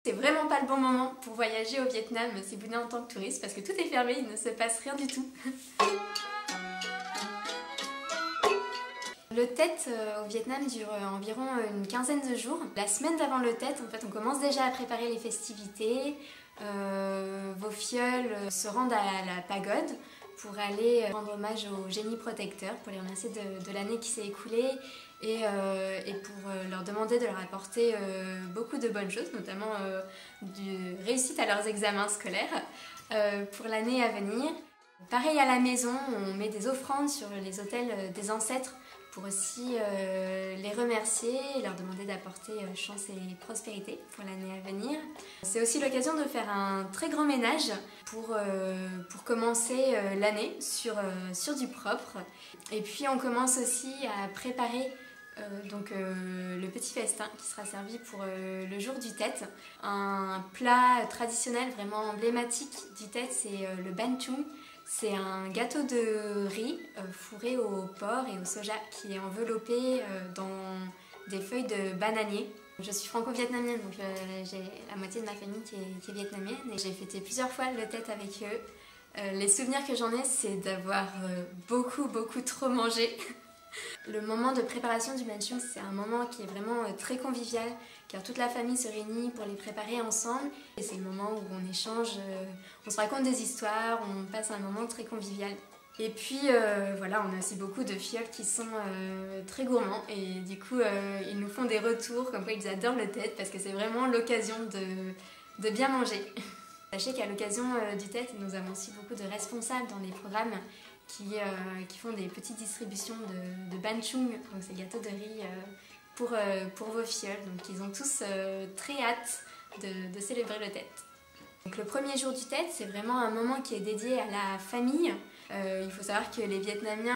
C'est vraiment pas le bon moment pour voyager au Vietnam si vous venez en tant que touriste parce que tout est fermé, il ne se passe rien du tout. Le Tet au Vietnam dure environ une quinzaine de jours. La semaine d'avant le Tet, en fait, on commence déjà à préparer les festivités. Vos fioles se rendent à la pagode pour aller rendre hommage aux génies protecteurs, pour les remercier de l'année qui s'est écoulée et pour leur demander de leur apporter beaucoup de bonnes choses, notamment de réussite à leurs examens scolaires pour l'année à venir. Pareil à la maison, on met des offrandes sur les autels des ancêtres pour aussi les remercier et leur demander d'apporter chance et prospérité pour l'année à venir. C'est aussi l'occasion de faire un très grand ménage pour commencer l'année sur du propre. Et puis on commence aussi à préparer le petit festin qui sera servi pour le jour du Tet. Un plat traditionnel vraiment emblématique du Tet, c'est le Banh Chung. C'est un gâteau de riz fourré au porc et au soja qui est enveloppé dans des feuilles de bananier. Je suis franco-vietnamienne, donc j'ai la moitié de ma famille qui est vietnamienne et j'ai fêté plusieurs fois le Tet avec eux. Les souvenirs que j'en ai, c'est d'avoir beaucoup trop mangé. Le moment de préparation du Banh Chung, c'est un moment qui est vraiment très convivial car toute la famille se réunit pour les préparer ensemble et c'est le moment où on échange, on se raconte des histoires, on passe un moment très convivial. Et puis voilà, on a aussi beaucoup de fioles qui sont très gourmands et du coup ils nous font des retours comme quoi ils adorent le Tet parce que c'est vraiment l'occasion de bien manger. Sachez qu'à l'occasion du Tet, nous avons aussi beaucoup de responsables dans les programmes qui font des petites distributions de Banh Chung, donc ces gâteaux de riz pour vos fioles. Donc ils ont tous très hâte de célébrer le Tet. Donc le premier jour du Tet, c'est vraiment un moment qui est dédié à la famille. Il faut savoir que les Vietnamiens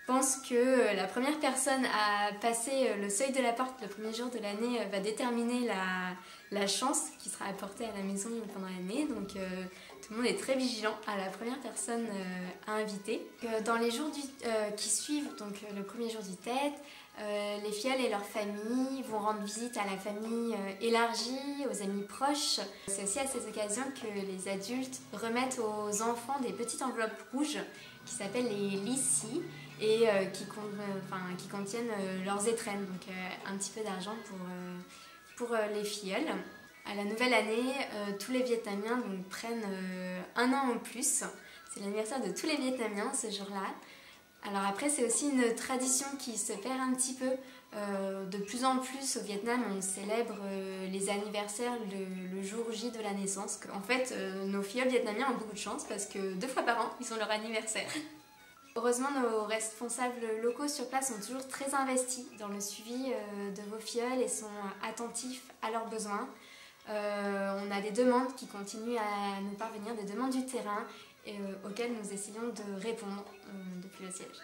pensent que la première personne à passer le seuil de la porte le premier jour de l'année va déterminer la chance qui sera apportée à la maison pendant l'année. Donc tout le monde est très vigilant à la première personne à inviter. Dans les jours qui suivent, donc le premier jour du Tet, les fioles et leurs familles vont rendre visite à la famille élargie, aux amis proches. C'est aussi à ces occasions que les adultes remettent aux enfants des petites enveloppes rouges qui s'appellent les lissi et qui contiennent leurs étrennes, donc un petit peu d'argent pour les filleuls. À la nouvelle année, tous les Vietnamiens donc, prennent un an en plus. C'est l'anniversaire de tous les Vietnamiens ce jour-là. Alors après, c'est aussi une tradition qui se perd un petit peu. De plus en plus au Vietnam, on célèbre les anniversaires le jour J de la naissance. En fait, nos filleuls vietnamiens ont beaucoup de chance parce que 2 fois par an, ils ont leur anniversaire. Heureusement, nos responsables locaux sur place sont toujours très investis dans le suivi de vos filleuls et sont attentifs à leurs besoins. On a des demandes qui continuent à nous parvenir, des demandes du terrain auxquelles nous essayons de répondre depuis le siège.